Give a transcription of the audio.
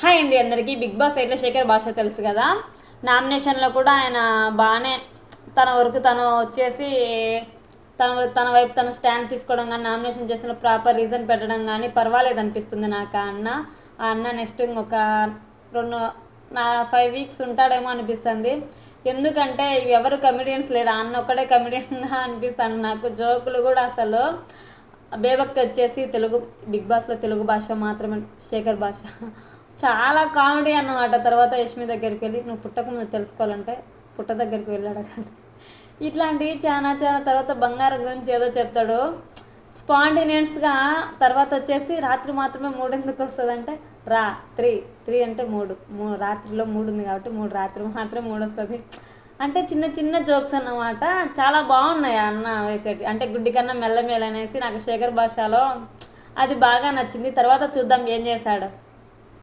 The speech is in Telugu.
హాయ్ అండి అందరికీ. బిగ్ బాస్ అయితే శేఖర్ భాష తెలుసు కదా. నామినేషన్లో కూడా ఆయన బాగానే తన వరకు తను వచ్చేసి తన వైపు తను స్టాండ్ తీసుకోవడం కానీ, నామినేషన్ చేసిన ప్రాపర్ రీజన్ పెట్టడం కానీ పర్వాలేదు అనిపిస్తుంది నాకు. ఆ అన్న నెక్స్ట్ ఇంకొక రెండు 5 వీక్స్ ఉంటాడేమో అనిపిస్తుంది. ఎందుకంటే ఎవరు కమెడియన్స్ లేడు, ఆ అన్న ఒక్కడే కమెడియన్గా అనిపిస్తాను నాకు. జోకులు కూడా అసలు బేబక్ వచ్చేసి తెలుగు బిగ్ బాస్లో తెలుగు భాష మాత్రమే, శేఖర్ భాష చాలా కామెడీ అన్నమాట. తర్వాత యష్మి దగ్గరికి వెళ్ళి నువ్వు పుట్టకముందు తెలుసుకోవాలంటే పుట్ట దగ్గరికి వెళ్ళాడు కానీ ఇట్లాంటివి చాలా తర్వాత బంగారం గురించి ఏదో చెప్తాడు స్పాంటేనియస్గా. తర్వాత వచ్చేసి రాత్రి మాత్రమే 3 ఎందుకు వస్తుందంటే త్రీ అంటే 3 రాత్రిలో 3 ఉంది కాబట్టి 3 రాత్రి మాత్రమే 3 వస్తుంది అంటే చిన్న చిన్న జోక్స్ అన్నమాట. చాలా బాగున్నాయి అన్న వేసేటి. అంటే గుడ్డి కన్నా మెల్లమేలు అనేసి నాకు శేఖర్ భాషలో అది బాగా నచ్చింది. తర్వాత చూద్దాం ఏం చేశాడు.